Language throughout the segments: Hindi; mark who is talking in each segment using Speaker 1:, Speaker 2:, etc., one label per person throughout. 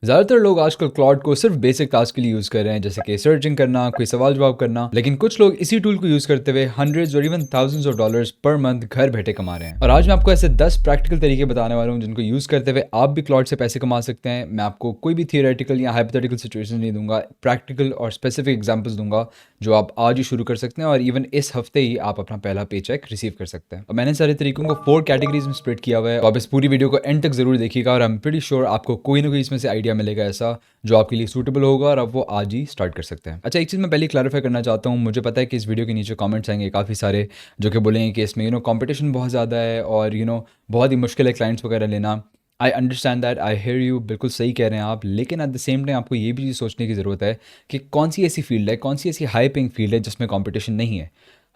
Speaker 1: ज़्यादातर लोग आजकल क्लॉड को सिर्फ बेसिक टास्क के लिए यूज़ कर रहे हैं, जैसे कि सर्चिंग करना, कोई सवाल जवाब करना। लेकिन कुछ लोग इसी टूल को यूज़ करते हुए हंड्रेड्स और even thousands of dollars per month घर बैठे कमा रहे हैं। और आज मैं आपको ऐसे 10 प्रैक्टिकल तरीके बताने वाला हूँ जिनको यूज़ करते हुए आप भी क्लॉड से पैसे कमा सकते हैं। मैं आपको कोई भी थियोरेटिकल या हाइपोथेटिकल सिचुएशन नहीं दूंगा, प्रैक्टिकल और स्पेसिफिक एग्जाम्पल्स दूंगा जो आप आज ही शुरू कर सकते हैं और इवन इस हफ्ते ही आप अपना पहला पे चेक रिसीव कर सकते हैं। और मैंने सारे तरीकों को 4 कैटेगरीज में स्प्लिट किया हुआ है, तो आप इस पूरी वीडियो को एंड तक जरूर देखिएगा और आई एम प्रीटी श्योर आपको कोई ना कोई इसमें से आइडिया मिलेगा ऐसा जो आपके लिए सूटेबल होगा और आप वो आज ही स्टार्ट कर सकते हैं। अच्छा, एक चीज़ मैं पहले क्लैरिफाई करना चाहता हूँ। मुझे पता है कि इस वीडियो के नीचे कमेंट्स आएंगे काफ़ी सारे जो कि बोलेंगे कि इसमें कंपटीशन बहुत ज़्यादा है और बहुत ही मुश्किल है क्लाइंट्स वगैरह लेना। I understand that, I hear you, बिल्कुल सही कह रहे हैं आप। लेकिन एट द सेम टाइम आपको ये भी चीज़ सोचने की ज़रूरत है कि कौन सी ऐसी फील्ड है, कौन सी ऐसी हाई पेइंग फील्ड है जिसमें कंपटीशन नहीं है।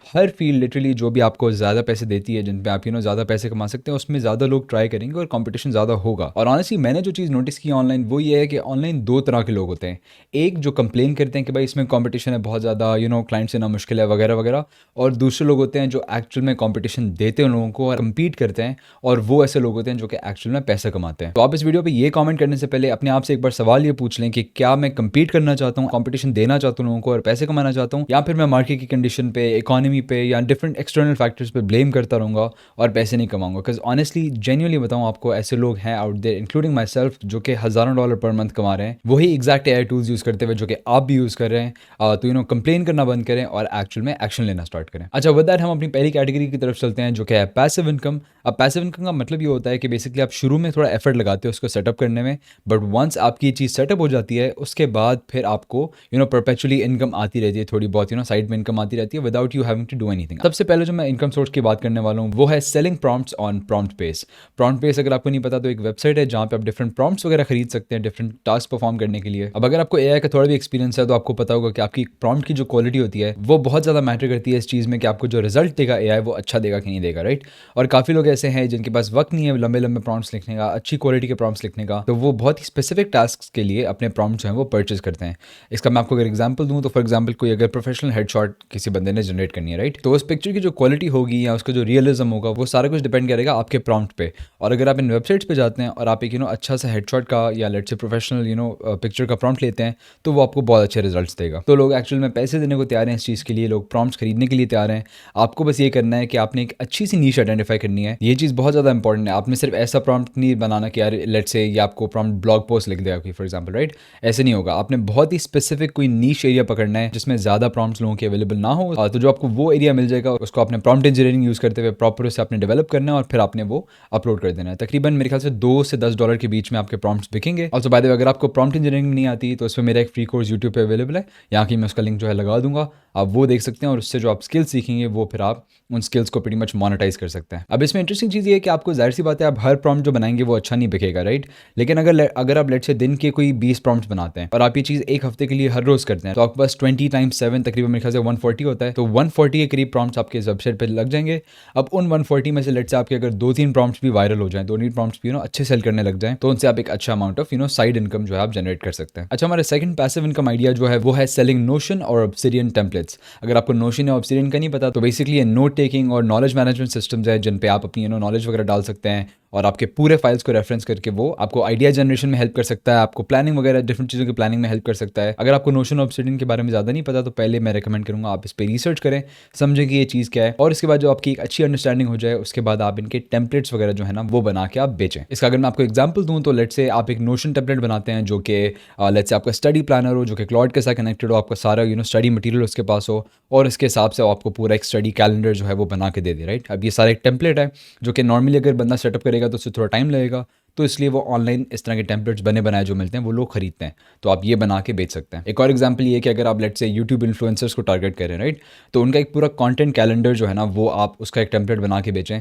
Speaker 1: हर फील्ड लिटरली जो भी आपको ज़्यादा पैसे देती है, जिन पे आप ज़्यादा पैसे कमा सकते हैं, उसमें ज़्यादा लोग ट्राई करेंगे और कंपटीशन ज़्यादा होगा। और ऑनेस्टली मैंने जो चीज़ नोटिस की ऑनलाइन वो ये है कि ऑनलाइन दो तरह के लोग होते हैं। एक जो कंप्लेन करते हैं कि भाई इसमें कंपटीशन है बहुत ज़्यादा, क्लाइंट से ना मुश्किल है वगैरह वगैरह। और दूसरे लोग होते हैं जो एक्चुअल में कंपटीशन देते हैं लोगों को और कम्पीट करते हैं, और वो ऐसे लोग होते हैं जो कि एक्चुअल में पैसा कमाते हैं। तो आप इस वीडियो पे ये कमेंट करने से पहले अपने आप से एक बार सवाल ये पूछ लें कि क्या मैं कम्पीट करना चाहता हूँ, कंपटीशन देना चाहता हूँ लोगों को और पैसे कमाना चाहता हूँ, या फिर मैं मार्केट की कंडीशन पे, इकोनॉमी पे या डिफरेंट एक्सटर्नल फैक्टर्स पे ब्लेम करता रहूँगा और पैसे नहीं कमाऊंगा। बिकॉज ऑनेस्टली जेन्युइनली बताऊँ आपको, ऐसे लोग हैं out there including myself जो कि हज़ारों डॉलर पर मंथ कमा रहे हैं वही एग्जैक्ट एआई टूल्स यूज़ करते हुए जो कि आप भी यूज़ कर रहे हैं। तो कंप्लेन करना बंद करें और एक्चुअल में एक्शन लेना स्टार्ट करें। अच्छा, विद दैट हम अपनी पहली कैटेगरी की तरफ चलते हैं जो कि है पैसिव इनकम। अब पैसिव इनकम का मतलब ये होता है कि बेसिकली आप शुरू में थोड़ा एफर्ट लगाते हो उसको सेटअप करने में, बट वंस आपकी चीज़ सेटअप हो जाती है उसके बाद फिर आपको परपेचुअली इनकम आती रहती है, थोड़ी बहुत साइड में इनकम आती रहती है without you having to do anything. सबसे पहले जो मैं इनकम सोर्स की बात करने वाला हूँ वो है selling prompts on prompt base. Prompt base अगर आपको नहीं पता तो एक वेबसाइट है जहाँ पे आप डिफरेंट प्रॉम्प्ट्स वगैरह खरीद सकते हैं डिफरेंट टास्क परफॉर्म करने के लिए। अब अगर आपको एआई का थोड़ा भी एक्सपीरियंस है तो आपको पता होगा कि आपकी प्रॉम्प्ट की जो क्वालिटी होती है वो बहुत ज़्यादा मैटर करती है इस चीज़ में कि आपको जो रिजल्ट देगा एआई वो अच्छा देगा कि नहीं देगा, राइट। और काफ़ी लोग ऐसे हैं जिनके पास वक्त नहीं है लंबे लंबे प्रॉम्प्ट्स लिखने का, अच्छी क्वालिटी के प्रॉम्प्ट्स लिखने का, तो वो बहुत ही स्पेसिफिक टास्क के लिए अपने प्रॉम्प्ट्स जो हैं वो परचेज करते हैं। इसका मैं आपको अगर एग्जांपल दूं तो फॉर एग्जांपल कोई अगर प्रोफेशनल हेडशॉट किसी बंदे ने जनरेट करनी है, राइट, तो उस पिक्चर की जो क्वालिटी होगी या उसका जो रियलिज्म होगा वो सारा कुछ डिपेंड करेगा आपके प्रॉम्प्ट पे। और अगर आप इन वेबसाइट्स पे जाते हैं और आप एक अच्छा सा हेडशॉट का या लेट्स से प्रोफेशनल पिक्चर का प्रॉम्प्ट लेते हैं तो वो आपको बहुत अच्छे रिजल्ट्स देगा। तो लोग एक्चुअल में पैसे देने को तैयार हैं इस चीज़ के लिए, लोग प्रॉम्प्ट्स खरीदने के लिए तैयार हैं। आपको बस ये करना है कि आपने एक अच्छी सी नीश आइडेंटिफाई करनी है। ये चीज़ बहुत ज़्यादा इंपॉर्टेंट है। आपने सिर्फ ऐसा प्रॉम्प्ट नहीं बनाना कि यार लेट्स से ये आपको प्रॉम्प्ट ब्लॉग पोस्ट लिख देगा फॉर एग्जाम्पल, राइट। ऐसे नहीं होगा। आपने बहुत ही स्पेसिफिक कोई नीश एरिया पकड़ना है जिसमें ज़्यादा प्रॉम्प्ट्स लोगों के अवेलेबल ना हो। तो जो आपको वो एरिया मिल जाएगा उसको आपने प्रॉम्प्ट इंजीनियरिंग यूज़ करते हुए प्रॉपर से आपने डेवलप करना है और फिर आपने वो अपलोड कर देना है। तकरीबन मेरे ख्याल से $2 से $10 के बीच में आपके प्रॉम्प्ट्स बिकेंगे। ऑल्सो बाय द वे अगर आपको प्रॉम्प्ट इंजीनियरिंग नहीं आती तो इसमें मेरा एक फ्री कोर्स यूट्यूब पे अवेलेबल है, यहाँ की मैं उसका लिंक जो है लगा दूंगा, आप वो देख सकते हैं और उससे जो आप स्किल्स सीखेंगे वो फिर आप उन स्किल्स को pretty मच मोनेटाइज कर सकते हैं। अब इसमें इंटरेस्टिंग चीज़ ये है कि आपको जाहिर सी बात है आप हर प्रॉम्प्ट जो बनाएंगे वो अच्छा नहीं बिकेगा, राइट। लेकिन अगर आप लेट से दिन के कोई 20 प्रॉम्प्ट्स बनाते हैं और आप ये चीज़ एक हफ्ते के लिए हर रोज़ करते हैं तो आपके पास 20 × 7 तकरीबन मेरे ख्याल से 140 होता है। तो 140 के करीब प्रॉम्प्ट्स आपके इस वेबसाइट पर लग जाएंगे। अब उन 140 में से लेट से आपके अगर 2-3 प्रॉम्प्ट्स भी वायरल हो जाएं, 2-3 प्रॉम्प्ट्स भी अच्छे सेल करने लग जाएं, तो उनसे आप एक अच्छा अमाउंट ऑफ साइड इनकम जो है आप जनरेट कर सकते हैं। अच्छा, हमारा सेकंड पैसिव इनकम आइडिया जो है वो है सेलिंग नोशन और ऑब्सिडियन टेम्पलेट्स। अगर आपको नोशन या ऑब्सिडियन का नहीं पता तो बेसिकली ये नोट टेकिंग और नॉलेज मैनेजमेंट सिस्टम्स है जिन पे आप अपनी नॉलेज वगैरह डाल सकते हैं और आपके पूरे फाइल्स को रेफरेंस करके वो आपको आइडिया जनरेशन में हेल्प कर सकता है, आपको प्लानिंग वगैरह डिफरेंट चीज़ों की प्लानिंग में हेल्प कर सकता है। अगर आपको नोशन ऑब्सिडियन के बारे में ज़्यादा नहीं पता तो पहले मैं रेकमेंड करूँगा आप इस पर रिसर्च करें, समझें कि ये चीज़ क्या है, और इसके बाद जो आपकी एक अच्छी अंडरस्टैंडिंग हो जाए उसके बाद आप इनके टेम्पलेट्स वगैरह जो है ना वो बना के आप बेचें। इसका अगर मैं आपको एग्जाम्पल दूँ तो लेट्स से आप एक नोशन टेम्पलेट बनाते हैं जो कि लेट्स से आपका स्टडी प्लानर हो, जो कि क्लाउड के साथ कनेक्टेड हो, आपका सारा स्टडी मटेरियल उसके पास हो और इसके हिसाब से आपको पूरा एक स्टडी कैलेंडर जो है वो बना के दे दे, राइट। अब ये सारा एक टेम्पलेट है जो कि नॉर्मली अगर बंदा सेटअप करेगा तो उससे थोड़ा टाइम लगेगा, तो इसलिए वो ऑनलाइन इस तरह के टेम्पलेट्स बने बनाए जो मिलते हैं वो लोग खरीदते हैं, तो आप ये बना के बेच सकते हैं। एक और एग्जांपल ये है कि अगर आप लेट्स से यूट्यूब इन्फ्लुएंसर्स को टारगेट करें, राइट, तो उनका एक पूरा कंटेंट कैलेंडर जो है ना वो आप उसका एक टेम्पलेट बना के बेचें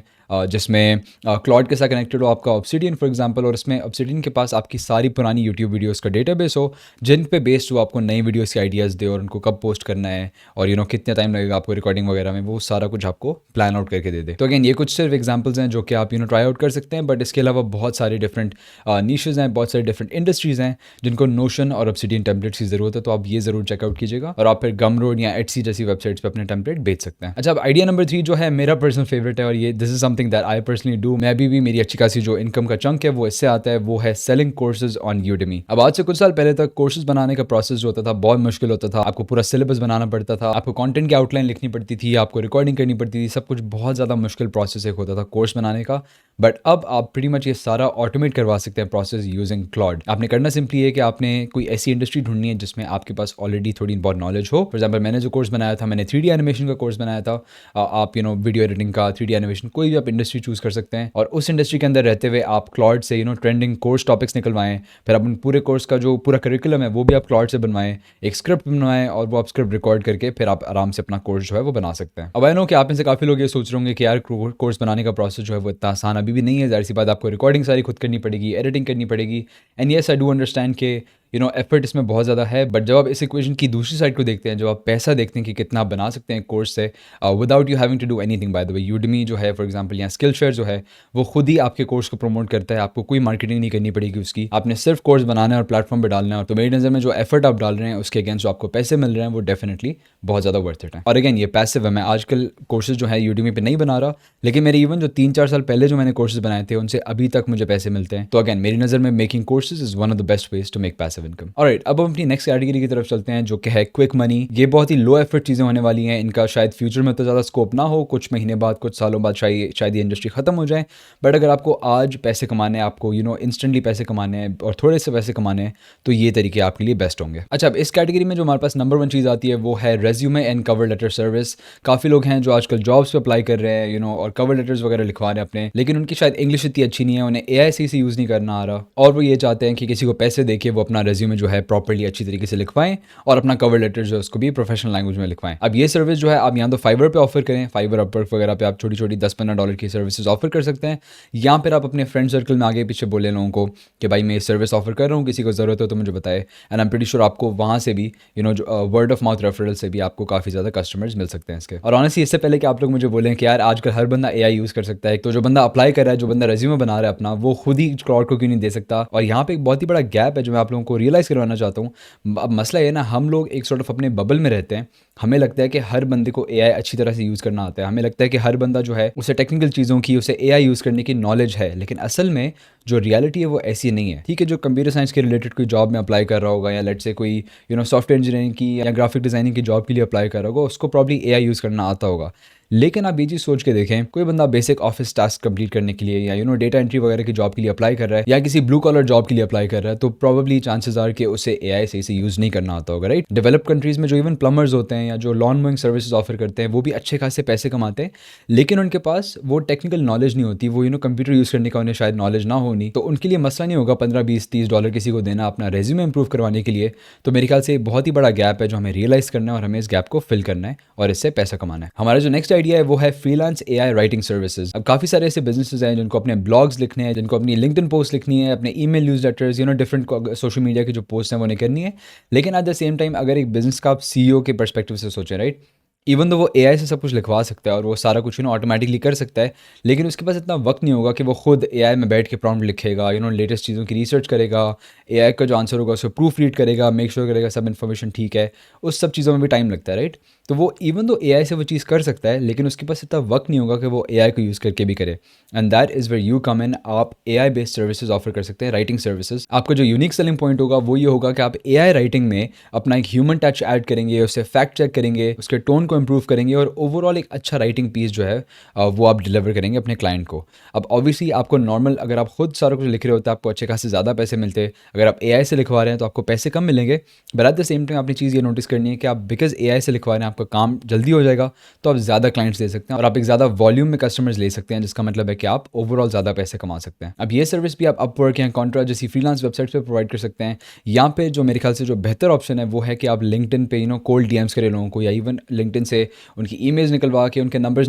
Speaker 1: जिसमें क्लाउड के साथ कनेक्टेड हो आपका ऑब्सिडियन फॉर एग्जांपल, और इसमें ऑब्सिडियन के पास आपकी सारी पुरानी यूट्यूब वीडियोस का डेटाबेस हो जिन पे बेस्ड हो आपको नई वीडियोस के आइडियाज़ दे और उनको कब पोस्ट करना है और कितना टाइम लगेगा आपको रिकॉर्डिंग वगैरह में, वो सारा कुछ आपको प्लान आउट करके दे दे। तो अगेन ये कुछ सिर्फ एग्जांपल्स हैं जो कि आप ट्राई आउट कर सकते हैं, बट इसके अलावा बहुत सारे डिफरेंट नीशेज़ हैं, बहुत सारे डिफरेंट इंडस्ट्रीज़ हैं जिनको नोशन और ऑब्सिडियन टेम्पलेट्स की ज़रूरत है, तो आप ये ज़रूर चेकआउट कीजिएगा और आप फिर गमरोड या एटसी जैसी वेबसाइट्स पे अपने टेम्पलेट बेच सकते हैं। अच्छा, अब आइडिया नंबर 3 जो है मेरा पर्सनल फेवरेट है और ये this is something that I personally do. मैं भी मेरी अच्छी खासी जो इनकम का चंक है वो इससे आता है, वो है सेलिंग कोर्सेज ऑन यूडेमी। अब आज से कुछ साल पहले तक कोर्सेज बनाने का प्रोसेस जो होता था बहुत मुश्किल होता था। आपको पूरा सिलेबस बनाना पड़ता था, आपको कंटेंट की आउटलाइन लिखनी पड़ती थी, आपको रिकॉर्डिंग करनी पड़ती थी, सब कुछ बहुत ज़्यादा मुश्किल प्रोसेस एक होता था कोर्स बनाने का। बट अब आप प्रीटी मच ये सारा ऑटोमेट करवा सकते हैं प्रोसेस यूजिंग क्लॉड। आपने करना सिंपली है कि आपने कोई ऐसी इंडस्ट्री ढूंढनी है जिसमें आपके पास ऑलरेडी थोड़ी बहुत नॉलेज हो। फॉर एग्जाम्पल मैंने जो कोर्स बनाया था, मैंने 3D एनिमेशन का कोर्स बनाया था। आप वीडियो एडिटिंग का, 3D एनिमेशन, कोई भी आप इंडस्ट्री चूज कर सकते हैं और उस इंडस्ट्री के अंदर रहते हुए आप क्लॉड से ट्रेंडिंग कोर्स टॉपिक्स निकलवाएं। फिर आप उन पूरे कोर्स का जो पूरा करिकुलम है वो भी आप क्लॉड से बनवाएं, एक स्क्रिप्ट बनवाएं और वो आप स्क्रिप्ट रिकॉर्ड करके फिर आप आराम से अपना कोर्स जो है वो बना सकते हैं। अब आई नो कि आप में से काफ़ी लोग ये सोच रहे होंगे कि यार कोर्स बनाने का प्रोसेस जो है वो इतना आसान अभी भी नहीं है। जाहिर सी बात, आपको रिकॉर्डिंग सारी खुद करनी पड़ेगी, एडिटिंग करनी पड़ेगी। And yes, I do understand के एफर्ट इसमें बहुत ज़्यादा है। बट जब आप इस इक्वेशन की दूसरी साइड को देखते हैं, जब आप पैसा देखते हैं कि कितना आप बना सकते हैं कोर्स से without you having to do anything. By the way, Udemy जो है फॉर एग्जांपल या स्किल शेयर जो है वो खुद ही आपके कोर्स को प्रमोट करता है, आपको कोई मार्केटिंग नहीं करनी पड़ेगी उसकी, आपने सिर्फ कोर्स बनाना है और प्लेटफॉर्म पर डालना है। तो मेरी नज़र में जो एफर्ट आप डाल रहे हैं उसके अगेंस्ट जो आपको पैसे मिल रहे हैं वो डेफिनेटली बहुत ज़्यादा वर्थ इट है। और अगेन ये पैसिव है, मैं आजकल कोर्सेज जो है यूडेमी पे नहीं बना रहा, लेकिन मेरे इवन जो 3-4 साल पहले जो मैंने कोर्सेज बनाए थे उनसे अभी तक मुझे पैसे मिलते हैं। तो अगेन मेरी नज़र में making courses is one of the best ways to make passive income. Alright, अब हम अपनी नेक्स्ट कैटेगरी की तरफ चलते हैं जो कि है क्विक मनी। ये बहुत ही लो एफर्ट चीज़ें होने वाली हैं, इनका शायद फ्यूचर में तो ज़्यादा स्कोप ना हो, कुछ महीने बाद, कुछ सालों बाद शायद ये इंडस्ट्री खत्म हो जाए। बट अगर आपको आज पैसे कमाने हैं, आपको इंस्टेंटली पैसे कमाने हैं और थोड़े से पैसे कमाने हैं, तो ये तरीके आपके लिए बेस्ट होंगे। अच्छा, अब इस कैटेगरी में जो हमारे पास नंबर 1 चीज़ आती है वो है resume and cover letter service. काफ़ी लोग हैं जो आजकल जॉब्स पे अप्लाई कर रहे हैं और कवर लेटर्स वगैरह लिखवा रहे हैं अपने, लेकिन उनकी शायद इंग्लिश इतनी अच्छी नहीं है, उन्हें एआई से यूज़ नहीं करना आ रहा और वो ये चाहते हैं कि किसी को पैसे देके वो अपना रेज्यूमे जो है प्रॉपर्ली अच्छी तरीके से लिखवाएं और अपना कवर लेटर जो है उसको भी प्रोफेशनल लैंग्वेज में लिखवाएं। अब ये सर्विस जो है आप यहाँ तो फाइवर पे ऑफर करें, फाइवर, अपवर्क वगैरह पे आप छोटी छोटी $10-15 की सर्विसेज ऑफर कर सकते हैं, या फिर आप अपने फ्रेंड सर्कल में आगे पीछे बोले लोगों को कि भाई मैं ये सर्विस ऑफर कर रहा हूँ, किसी को ज़रूरत हो तो मुझे बताए। And I am pretty sure आपको वहाँ से भी जो वर्ड ऑफ माउथ रेफरल से भी आपको काफ़ी ज़्यादा कस्टमर्स मिल सकते हैं इसके। और ऑनेस्टली इससे पहले कि आप लोग मुझे बोलें कि यार आजकल हर बंदा एआई यूज़ कर सकता है, तो जो बंदा अप्लाई कर रहा है, जो बंदा रेज्यूमे बना रहा है अपना, वो खुद ही क्लाउड को क्यों नहीं दे सकता। और यहाँ पे एक बहुत ही बड़ा गैप है जो मैं आप लोगों को रियलाइज़ करवाना चाहता हूँ। अब मसला ये ना, हम लोग एक सॉर्ट ऑफ अपने बबल में रहते हैं। हमें लगता है कि हर बंदे को एआई अच्छी तरह से यूज़ करना आता है, हमें लगता है कि हर बंदा जो है उसे टेक्निकल चीज़ों की, उसे एआई यूज़ करने की नॉलेज है, लेकिन असल में जो रियलिटी है वो ऐसी नहीं है। ठीक है, जो कंप्यूटर साइंस के रिलेटेड कोई जॉब में अप्लाई कर रहा होगा, या लेट्स से कोई सॉफ्टवेयर इंजीनियरिंग की या ग्राफिक डिज़ाइनिंग की जॉब के लिए अप्लाई कर रहा होगा, उसको प्रॉब्ली एआई यूज़ करना आता होगा। लेकिन आप ये चीज़ सोच के देखें, कोई बंदा बेसिक ऑफिस टास्क कंप्लीट करने के लिए या डेटा एंट्री वगैरह की जॉब के लिए अप्लाई कर रहा है, या किसी ब्लू कॉलर जॉब के लिए अप्लाई कर रहा है, तो प्रॉब्ली चांसेस आर कि उसे एआई से इसे यूज़ नहीं करना आता होगा, राइट। डेवलप्ड कंट्रीज़ में जो इवन प्लम्बर्स होते हैं या जो लॉन मोइंग सर्विसेज ऑफर करते हैं, वो भी अच्छे खासे पैसे कमाते हैं, लेकिन उनके पास वो टेक्निकल नॉलेज नहीं होती, वो कंप्यूटर यूज़ करने का उन्हें शायद नॉलेज ना होनी, तो उनके लिए मसला नहीं होगा $15-20-30 किसी को देना अपना रेज्यूमे इंप्रूव करवाने के लिए। तो मेरे ख्याल से बहुत ही बड़ा गैप है जो हमें रियलाइज़ करना है और हमें इस गैप को फिल करना है और इससे पैसा कमाना है। हमारा जो नेक्स्ट आइडिया है वो है फ्रीलांस एआई राइटिंग सर्विसेज। अब काफ़ी सारे ऐसे बिजनेसेस हैं जिनको अपने ब्लॉग्स लिखने हैं, जिनको अपनी लिंक्डइन पोस्ट लिखनी है, अपने email newsletters, different social media की जो पोस्ट हैं वो उन्हें करनी है। लेकिन एट द सेम टाइम अगर एक बिजनेस का आप सीईओ के पर्सपेक्टिव से सोचें, राइट, इवन तो वो एआई से सब कुछ लिखवा सकता है और वो सारा कुछ ऑटोमेटिकली कर सकता है, लेकिन उसके पास इतना वक्त नहीं होगा कि वो खुद एआई में बैठ के प्रॉम्प्ट लिखेगा, लेटेस्ट चीज़ों की रिसर्च करेगा, एआई का जो आंसर होगा उसको प्रूफ रीड करेगा, मेक श्योर करेगा सब इन्फॉर्मेशन ठीक है, उस सब चीज़ों में भी टाइम लगता है, राइट। तो वो इवन तो एआई से वो चीज़ कर सकता है, लेकिन उसके पास इतना वक्त नहीं होगा कि वो एआई को यूज़ करके भी करे। And that is where you come in. आप एआई बेस्ड सर्विसेज ऑफर कर सकते हैं, राइटिंग सर्विसेज। आपका जो यूनिक सेलिंग पॉइंट होगा वो ये होगा कि आप एआई राइटिंग में अपना एक ह्यूमन टच ऐड करेंगे, उससे फैक्ट चेक करेंगे, उसके टोन को इम्प्रूव करेंगे और ओवरऑल एक अच्छा राइटिंग पीस जो है वो आप डिलीवर करेंगे अपने क्लाइंट को। अब ऑब्वियसली आपको नॉर्मल, अगर आप खुद सारा कुछ लिख रहे होते हैं आपको अच्छे खासे ज़्यादा पैसे मिलते हैं, अगर आप एआई से लिखवा रहे हैं तो आपको पैसे कम मिलेंगे। But at the same time आपने चीज़ ये नोटिस करनी है कि आप बिकॉज एआई से लिखवा रहे हैं आपका काम जल्दी हो जाएगा, तो आप ज़्यादा क्लाइंट्स ले सकते हैं और आप एक ज़्यादा वॉल्यूम में कस्टमर्स ले सकते हैं, जिसका मतलब है कि आप ओवरऑल ज़्यादा पैसे कमा सकते हैं। अब ये सर्विस भी आप अपवर्क या कॉन्ट्रा जैसी फ्रीलांस वेबसाइट्स पे प्रोवाइड कर सकते हैं। यहाँ पे जो मेरे ख्याल से जो बेहतर ऑप्शन है वो है कि आप लिंक्डइन पे कोल्ड डीएम्स करें लोगों को, या इवन लिंक्डइन लिंक्डइन से उनकी ईमेल्स निकलवा के, उनके नंबर्स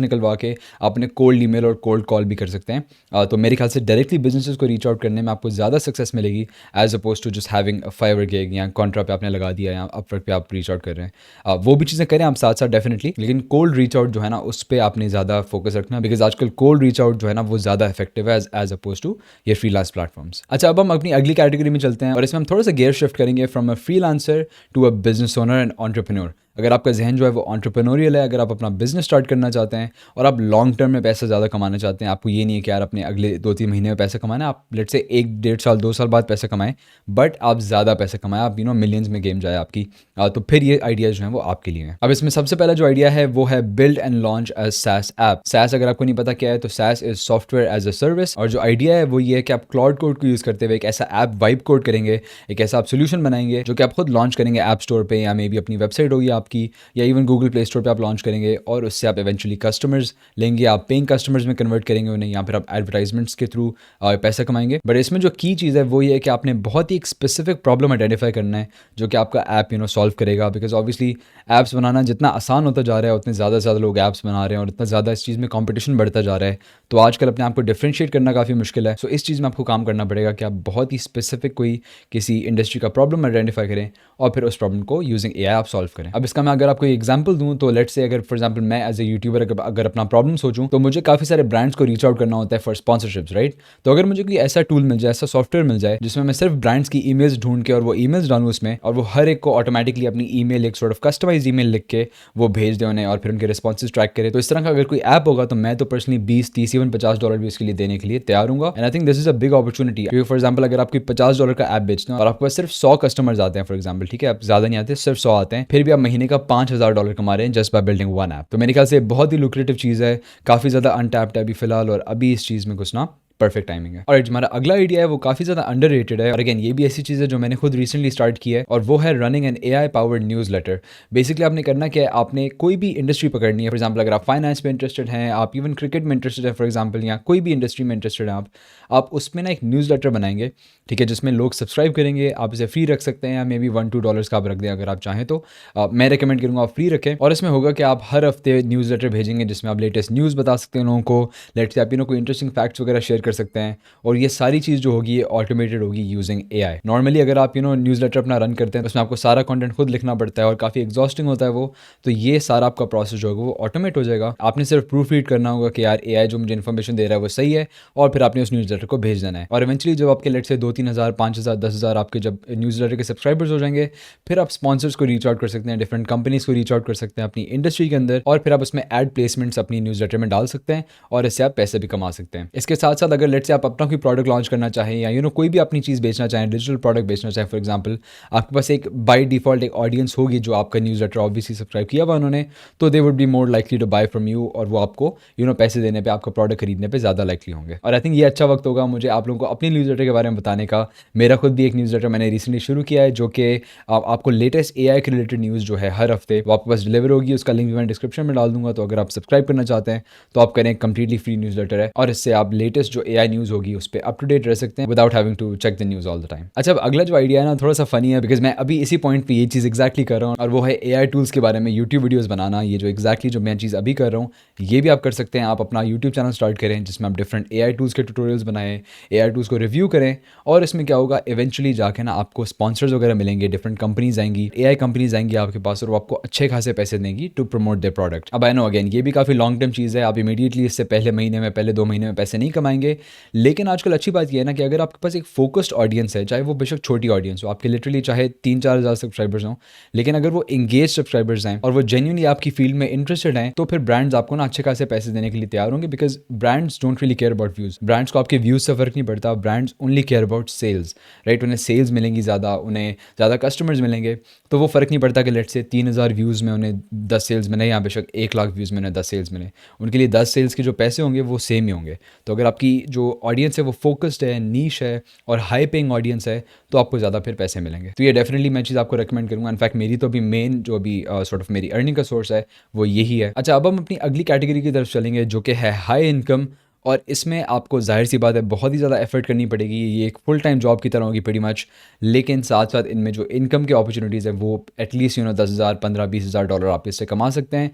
Speaker 1: निकलवा के आप अपने कोल्ड ईमेल और कोल्ड कॉल भी कर सकते हैं। तो मेरे ख्याल से डायरेक्टली बिजनेसेस को रीच आउट करने में आपको ज़्यादा सक्सेस मिलेगी as oppose to just having a Fiverr gig या कॉन्ट्रा पे आपने लगा दिया या अपवर्क पे आप रीच आउट कर रहे हैं। वो भी चीज़ें करें आप साथ साथ डेफिनेटली, लेकिन कोल्ड रीच आउट जो है ना उस पर आपने ज़्यादा फोकस रखना, बिकॉज आजकल कोल्ड रीच आउट जो है ना वो ज़्यादा इफेक्टिव है एज अपोज टू ये फ्रीलांस प्लेटफॉर्म्स। अच्छा, अब हम अपनी अगली कैटेगरी में चलते हैं और इसमें हम थोड़ा सा गेयर शिफ्ट करेंगे from a freelancer to a business owner and entrepreneur. अगर आपका जहन जो है वो एंटरप्रेन्योरियल है, अगर आप अपना बिजनेस स्टार्ट करना चाहते हैं और आप लॉन्ग टर्म में पैसा ज़्यादा कमाना चाहते हैं, आपको ये नहीं है कि यार अपने अगले 2-3 महीने में पैसा कमाना है, आप लेट से 1-1.5 साल 2 साल बाद पैसा कमाएं, बट आप ज़्यादा पैसा कमाएं, आप मिलियंस में गेम जाए आपकी, तो फिर ये आइडियाज़ जो हैं वो आपके लिए हैं। अब इसमें सबसे पहला जो आइडिया है वो है build and launch a SaaS app. SaaS अगर आपको नहीं पता क्या है तो SaaS इज सॉफ्टवेयर एज अ सर्विस, और जो आइडिया है वो ये है कि आप क्लाउड कोड को यूज़ करते हुए एक ऐसा ऐप वाइब कोड करेंगे, एक ऐसा आप सोल्यूशन बनाएंगे जो कि आप खुद लॉन्च करेंगे ऐप स्टोर पे, या मे बी अपनी वेबसाइट होगी आपकी, या इवन गूगल प्ले स्टोर पे आप लॉन्च करेंगे, और उससे आप इवेंचुअली कस्टमर्स लेंगे, आप पेइंग कस्टमर्स में कन्वर्ट करेंगे उन्हें, या फिर आप एडवर्टाइजमेंट्स के थ्रू पैसा कमाएंगे। बट इसमें जो की चीज़ है वो ये है कि आपने बहुत ही एक स्पेसिफिक प्रॉब्लम आइडेंटिफाई करना है जो कि आपका ऐप सॉल्व करेगा, बिकॉज ऑब्वियसली ऐप्स बनाना जितना आसान होता जा रहा है उतने ज़्यादा लोग ऐप्स बना रहे हैं और इतना ज़्यादा इस चीज़ में कॉम्पिटिशन बढ़ता जा रहा है, तो आजकल अपने आप को डिफ्रेंशिएट करना काफ़ी मुश्किल है। सो इस चीज़ में आपको काम करना पड़ेगा कि आप बहुत ही स्पेसिफिक कोई किसी इंडस्ट्री का प्रॉब्लम आइडेंटिफाई करें और फिर उस प्रॉब्लम को यूजिंग AI आप सॉल्व करें। अब इसका मैं अगर आपको एग्जांपल दूं तो लेट्स से अगर फॉर एग्जांपल मैं एज ए यूट्यूबर अगर अपना प्रॉब्लम सोचूं तो मुझे काफ़ी सारे ब्रांड्स को रीच आउट करना होता है फॉर स्पॉन्सरशिप्स, राइट। तो अगर मुझे कोई ऐसा टूल मिल जाए, ऐसा सॉफ्टवेयर मिल जाए जिसमें मैं सिर्फ ब्रांड्स की ईमेल्स ढूंढ के और वो ईमेल्स डालूं उसमें, और वो हर एक को ऑटोमेटिकली अपनी ईमेल एक सॉर्ट ऑफ कस्टमाइज ईमेल लिख के वो भेज दे उन्हें और फिर उनके रिस्पॉन्सेज ट्रैक करे, तो इस तरह का अगर कोई ऐप होगा तो मैं तो पर्सनली 20-30 इवन $50 भी इसके लिए देने के लिए तैयार हूँ। And I think this is a big opportunity, क्योंकि फॉर एग्जाम्पल अगर आपको $50 का ऐप बेचना है और आपके पास सिर्फ 100 कस्टमर्स आते हैं फॉर एग्जाम्पल, ठीक है, आप ज़्यादा नहीं आते, सिर्फ 100 आते हैं, फिर भी आप महीने का $5000 कमा रहे हैं just by building one app, तो मेरे ख्याल से बहुत ही लुक्रेटिव चीज़ है, काफ़ी ज़्यादा अनटैप्ड है अभी फिलहाल, और अभी इस चीज़ में घुसना परफेक्ट टाइमिंग है। और हमारा अगला आइडिया है वो काफ़ी ज़्यादा अंडररेटेड है, और अगेन ये भी ऐसी चीज़ है जो मैंने खुद रिसेंटली स्टार्ट की है, और वो है running an AI powered newsletter. Basically आपने करना क्या है, आपने कोई भी इंडस्ट्री पकड़नी है, फॉर एग्जाम्पल अगर आप फाइनेंस में इंटरेस्टेड हैं, आप इवन क्रिकेट में इंटरेस्टेड है फॉर एग्जाम्पल, या कोई भी इंडस्ट्री में इंटरेस्टेड है आप उसमें ना एक न्यूज़लेटर बनाएंगे, ठीक है, जिसमें लोग सब्सक्राइब करेंगे, आप इसे फ्री रख सकते हैं, या मे बी $1-2 का आप रख दें अगर आप चाहें तो। मैं रिकमेंड करूँगा आप फ्री रखें, और इसमें होगा कि आप हर हफ्ते न्यूज़लेटर भेजेंगे जिसमें आप लेटेस्ट न्यूज़ बता सकते हैं लोगों को, लेट्स से आप कोई इंटरेस्टिंग फैक्ट्स वगैरह शेयर कर सकते हैं, और ये सारी चीज़ जो होगी ये ऑटोमेटेड होगी यूजिंग AI। नॉर्मली अगर आप न्यूज़लेटर अपना रन करते हैं तो उसमें आपको सारा कंटेंट खुद लिखना पड़ता है और काफ़ी एग्जॉस्टिंग होता है वो, तो ये सारा आपका प्रोसेस जो होगा वो ऑटोमेट हो जाएगा। आपने सिर्फ प्रूफ रीड करना होगा कि यार AI जो मुझे इन्फॉर्मेशन दे रहा है वो सही है, और फिर आपने उस न्यूज़लेटर को भेज देना है, और इवेंचुअली जब आपके लेट से 2-3 हज़ार 5,000 10,000 आपके जब न्यूज़लेटर के सब्सक्राइबर्स हो जाएंगे, फिर आप स्पॉन्सर्स को रीच आउट कर सकते हैं, डिफरेंट कंपनीज को रीच आउट कर सकते हैं अपनी इंडस्ट्री के अंदर, और फिर आप उसमें एड प्लेसमेंट्स अपनी न्यूज़लेटर में डाल सकते हैं, और इससे आप पैसे भी कमा सकते हैं। इसके साथ साथ अगर लेट से आप अपना कोई प्रोडक्ट लॉन्च करना चाहें, या कोई भी अपनी चीज़ बेचना चाहें, डिजिटल प्रोडक्ट बेचना चाहें फॉर एग्जांपल, आपके पास एक बाय डिफ़ॉल्ट एक ऑडियंस होगी जो आपका न्यूज़लेटर ऑब्वियसली सब्सक्राइब किया हुआ उन्होंने, तो they would be more likely to buy from you, और वो आपको पैसे देने पे, आपका प्रोडक्ट खरीदने पे ज़्यादा लाइकली होंगे। और आई थिंक ये अच्छा वक्त होगा मुझे आप लोगों को अपनी न्यूज़लेटर के बारे में बताने का। मेरा खुद भी एक न्यूज़लेटर मैंने रिसेंटली शुरू किया है जो कि आपको लेटेस्ट AI के रिलेटेड न्यूज़ जो है हर हफ्ते वो आपके पास डिलीवर होगी, उसका लिंक भी मैं डिस्क्रिप्शन में डाल दूंगा, तो अगर आप सब्सक्राइब करना चाहते हैं तो आप करें, कंप्लीटली फ्री न्यूज़लेटर है, और इससे आप लेटेस्ट जो AI न्यूज़ होगी उस पर अप टू डेट रह सकते हैं without having to check the news all the time. अच्छा, अब अगला जो आइडिया है ना थोड़ा सा फनी है, बिकॉज मैं अभी इसी पॉइंट पे ये चीज़ एक्जैक्टली कर रहा हूँ, और वो है AI टूल्स के बारे में यूट्यूब वीडियोस बनाना। ये जो एक्जैक्टली जो मैं चीज़ अभी कर रहा हूँ ये भी आप कर सकते हैं। आप अपना यूट्यूब चैनल स्टार्ट करें जिसमें आप डिफरेंट AI टूल्स के ट्यूटोरियल्स बनाएं, AI टूल्स को रिव्यू करें, और इसमें क्या होगा, इवेंचुअली जाके ना आपको स्पॉन्सर्स वगैरह मिलेंगे, डिफरेंट कंपनीज आएंगी, AI कंपनीज आएंगी आपके पास, और वो आपको अच्छे खासे पैसे देंगी टू प्रमोट देयर प्रोडक्ट। अब आई नो अगेन ये भी काफ़ी लॉन्ग टर्म चीज़ है, आप इमीडिएटली इससे पहले महीने में, पहले 2 महीने में पैसे नहीं कमाएंगे, लेकिन आजकल अच्छी बात यह है ना कि अगर आपके पास एक फोकस्ड ऑडियंस है, चाहे वो बेशक छोटी ऑडियंस हो, आपके लिटरली चाहे 3-4 हज़ार सब्सक्राइबर्स हों, लेकिन अगर वो एंगेज सब्सक्राइबर्स हैं और वो जेन्युइनली आपकी फील्ड में इंटरेस्टेड हैं, तो फिर ब्रांड्स आपको ना अच्छे खासे पैसे देने के लिए तैयार होंगे, because brands don't really care about views. Brands को आपके व्यूज़ से फर्क नहीं पड़ता, brands only care about sales, right. उन्हें सेल्स मिलेंगी ज़्यादा, उन्हें ज़्यादा कस्टमर्स मिलेंगे, तो वो फ़र्क नहीं पड़ता कि लेट से 3,000 व्यूज़ में उन्हें 10 सेल्स मिले, या बेशक 1 लाख व्यूज़ में उन्हें 10 सेल्स मिले, उनके लिए 10 सेल्स के जो पैसे होंगे वो सेम ही होंगे। तो अगर आपकी जो ऑडियंस है वो फोकस्ड है, नीश है और हाई पेइंग ऑडियंस है, तो आपको ज़्यादा फिर पैसे मिलेंगे। तो ये डेफिनेटली मैं चीज़ आपको रेकमेंड करूँगा। इनफैक्ट मेरी तो अभी मेन जो अभी सॉर्ट ऑफ मेरी अर्निंग का सोर्स है वो यही है। अच्छा, अब हम अपनी अगली कैटेगरी की तरफ चलेंगे जो कि है हाई इनकम और इसमें आपको ज़ाहिर सी बात है बहुत ही ज़्यादा एफर्ट करनी पड़ेगी, ये एक फुल टाइम जॉब की तरह होगी pretty मच। लेकिन साथ साथ इनमें जो इनकम की अपॉर्चुनिटीज़ है वो एटलीस्ट 10,000 15-20,000 डॉलर आप इससे कमा सकते हैं।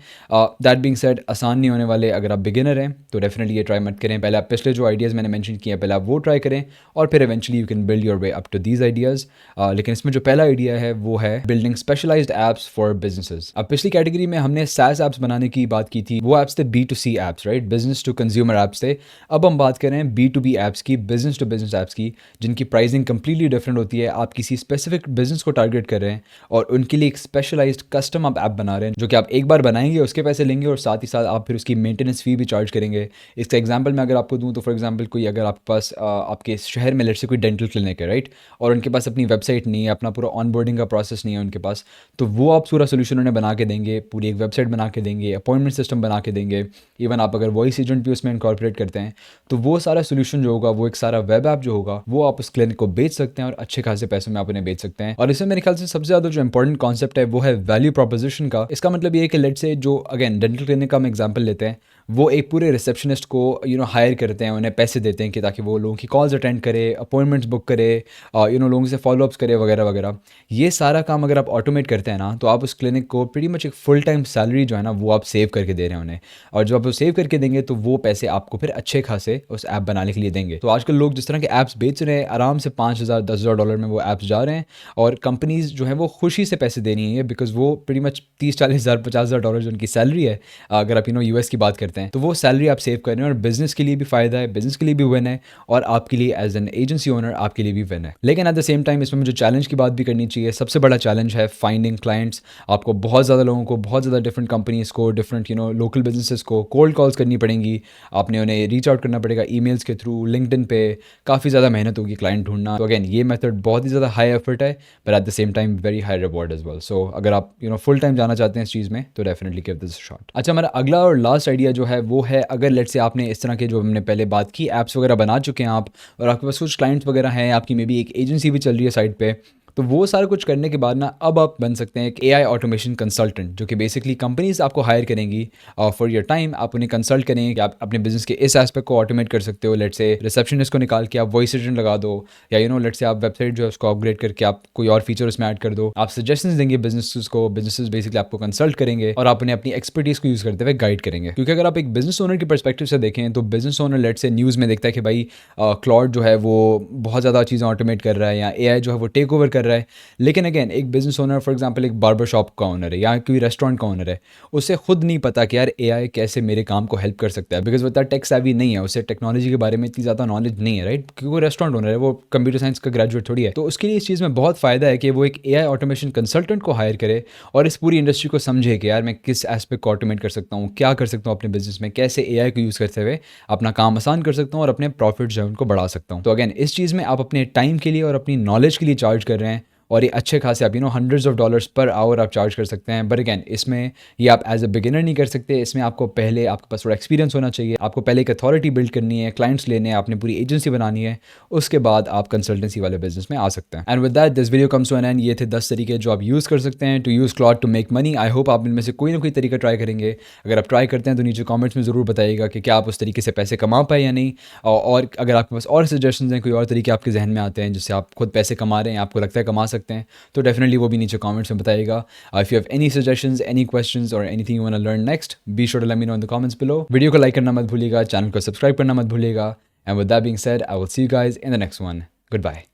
Speaker 1: दैट बीइंग सेड, आसान नहीं होने वाले। अगर आप बिगिनर हैं तो डेफिनेटली ये ट्राई मत करें। पहले आप पिछले जो आइडियाज़ मैंने मेंशन किए हैं पहले आप वो ट्राई करें, और फिर eventually you can build your way up to these ideas. लेकिन इसमें जो पहला आइडिया है वो है building specialised apps for businesses. अब पिछली कैटेगरी में हमने SaaS एप्स बनाने की बात की थी, वो एप्स थे B2C apps, right, business to consumer apps थे। अब हम बात कर रहे हैं B2B एप्स की, बिजनेस टू बिजनेस एप्स की, जिनकी प्राइसिंग कंप्लीटली डिफरेंट होती है। आप किसी स्पेसिफिक बिजनेस को टारगेट कर रहे हैं और उनके लिए एक स्पेशलाइज्ड कस्टम आप ऐप बना रहे हैं, जो कि आप एक बार बनाएंगे उसके पैसे लेंगे और साथ ही साथ आप फिर उसकी मेंटेनेंस फी भी चार्ज करेंगे। इसका एग्जांपल मैं अगर आपको दूं तो फॉर एग्जांपल कोई अगर आपके पास आपके शहर में लेट से कोई डेंटल क्लिनिक है, राइट, और उनके पास अपनी वेबसाइट नहीं है, अपना पूरा ऑनबोर्डिंग का प्रोसेस नहीं है उनके पास, तो वो आप पूरा सोल्यूशन उन्हें बना के देंगे, पूरी एक वेबसाइट बना के देंगे, अपॉइंटमेंट सिस्टम बना के देंगे। इवन आप अगर वॉइस एजेंट भी उसमें इनकॉर्पोरेट करते हैं तो वो सारा सोल्यूशन जो होगा, वो एक सारा वेब ऐप जो होगा, वो आप उस क्लिनिक को बेच सकते हैं और अच्छे खासे पैसों में आप उन्हें बेच सकते हैं। और इसमें मेरे ख्याल से सबसे ज़्यादा जो इंपॉर्टेंट कॉन्सेप्ट है वो है वैल्यू प्रोपोजिशन का। इसका मतलब ये है कि लेट से जो अगेन डेंटल क्लिनिक का हम एग्जांपल लेते हैं, वो एक पूरे रिसेप्शनिस्ट को हायर करते हैं, उन्हें पैसे देते हैं कि ताकि वो लोगों की कॉल्स अटेंड करे, अपॉइंटमेंट्स बुक करे, लोगों से फॉलोअप्स करे वगैरह वगैरह। ये सारा काम अगर आप ऑटोमेट करते हैं ना, तो आप उस क्लिनिक को प्रीटी मच एक फुल टाइम सैलरी जो है ना वो आप सेव करके दे रहे हैं उन्हें। और जब आप वो सेव करके देंगे तो वो पैसे आपको फिर अच्छे खासे उस ऐप बनाने के लिए देंगे। तो आजकल लोग जिस तरह के ऐप्स बेच रहे हैं, आराम से 5,000 10,000 डॉलर में वो ऐप्स जा रहे हैं, और कंपनीज जो है वो खुशी से पैसे दे रही हैं बिकॉज वो प्रीटी मच 30-40,000 50,000 डॉलर जो उनकी सैलरी है, अगर आप US की बात करते हैं, तो वो सैलरी आप सेव कर रहे हैं और बिजनेस के लिए भी फ़ायदा है, बिजनेस के लिए भी विन है, और आपके लिए एज एन एजेंसी ओनर आपके लिए भी विन है। लेकिन एट द सेम टाइम इसमें मुझे चैलेंज की बात भी करनी चाहिए। सबसे बड़ा चैलेंज है फाइंडिंग क्लाइंट्स। आपको बहुत ज़्यादा लोगों को, बहुत ज़्यादा डिफरेंट कंपनीज़ को, डिफरेंट लोकल बिजनेसेस को कोल्ड कॉल्स करनी पड़ेंगी। आपने उन्हें रीच आउट करना पड़ेगा ईमेल्स के थ्रू, लिंक्डइन पे, काफ़ी ज़्यादा मेहनत होगी क्लाइंट ढूंढना। तो अगेन ये मेथड बहुत ही ज़्यादा हाई एफर्ट है, but at the same time very high reward as well. So अगर आप फुल टाइम जाना चाहते हैं इस चीज़ में तो डेफिनेटली गिव दिस शॉट। अच्छा, हमारा अगला और लास्ट आइडिया जो है वो है, अगर लेट से आपने इस तरह के जो हमने पहले बात की ऐप्स वगैरह बना चुके हैं आप, और आपके पास कुछ क्लाइंट्स वगैरह हैं, आपकी मे बी एक एजेंसी भी चल रही है साइड पे, तो वो सारा कुछ करने के बाद ना अब आप बन सकते हैं एक AI ऑटोमेशन कंसल्टेंट, जो कि बेसिकली कंपनीज आपको हायर करेंगी फॉर योर टाइम। आप उन्हें कंसल्ट करेंगे कि आप अपने बिजनेस के इस एस्पेक्ट को ऑटोमेट कर सकते हो। लेट से रिसेप्शनिस्ट को निकाल के आप वॉइस एजेंट लगा दो, या लेट से आप वेबसाइट जो है उसको अपग्रेड करके आप कोई और फीचर उसमें ऐड कर दो। आप सजेशंस देंगे बिजनेस को, बिजनेस बेसिकली आपको कंसल्ट करेंगे और आप उन्हें अपनी एक्सपर्टीज को यूज़ करते हुए गाइड करेंगे। क्योंकि अगर आप एक बिजनेस ओनर के परस्पेक्टिव से देखें तो बिजनेस ओनर लेट से न्यूज़ में देखता है कि भाई क्लॉड जो है वो बहुत ज़्यादा चीज़ें ऑटोमेट कर रहा है, या AI जो है वो टेक ओवर कर रहा है। लेकिन अगेन एक बिजनेस ओनर, फॉर एग्जांपल एक बार्बर शॉप का ओनर है या कोई रेस्टोरेंट का ओनर है, उसे खुद नहीं पता कि यार AI कैसे मेरे काम को हेल्प कर सकता है, बिकॉज वो इतना टेक सेवी नहीं है, उसे टेक्नोलॉजी के बारे में इतनी ज़्यादा नॉलेज नहीं है, राइट, क्योंकि वो रेस्टोरेंट ओनर है, वो कंप्यूटर साइंस का ग्रेजुएट थोड़ी है। तो उसके लिए इस चीज़ में बहुत फ़ायदा है कि वो एक AI ऑटोमेशन कंसल्टेंट को हायर करे और इस पूरी इंडस्ट्री को समझे कि यार मैं किस एस्पेक्ट को ऑटोमेट कर सकता हूँ, क्या कर सकता हूँ अपने बिजनेस में, कैसे AI को यूज़ करते हुए अपना काम आसान कर सकता हूँ और अपने प्रॉफिट जो है उनको बढ़ा सकता हूँ। तो अगेन इस चीज़ में आप अपने टाइम के लिए और अपनी नॉलेज के लिए चार्ज कर रहे हैं, और ये अच्छे खासे आप hundreds of dollars per hour आप चार्ज कर सकते हैं। बट अगेन इसमें ये आप एज अ बिगिनर नहीं कर सकते, इसमें आपको पहले आपके पास थोड़ा एक्सपीरियंस होना चाहिए, आपको पहले एक अथॉरिटी बिल्ड करनी है, क्लाइंट्स लेने हैं, आपने पूरी एजेंसी बनानी है, उसके बाद आप कंसल्टेंसी वाले बिजनेस में आ सकते हैं। And with that this video comes to an end. ये थे 10 तरीके जो आप यूज़ कर सकते हैं to use Claude to make money. I hope आप इनमें से कोई ना कोई तरीका ट्राई करेंगे। अगर आप ट्राई करते हैं तो नीचे कॉमेंट्स में ज़रूर बताइएगा कि क्या आप उस तरीके से पैसे कमा पाए या नहीं, और अगर आपके पास और सजेशन हैं, कोई और तरीके आपके जहन में आते हैं जिससे आप खुद पैसे कमा रहे हैं, आपको लगता है कमा सकते हैं, तो डेफिनेटली वो भी नीचे कमेंट्स में बताइएगा। If you have any suggestions, any questions और anything you want to learn next, be sure to let me know in the comments below. Video को लाइक करना मत भूलिएगा, चैनल को सब्सक्राइब करना मत भूलिएगा। And with that being said, I will see you guys in the next one. Good bye.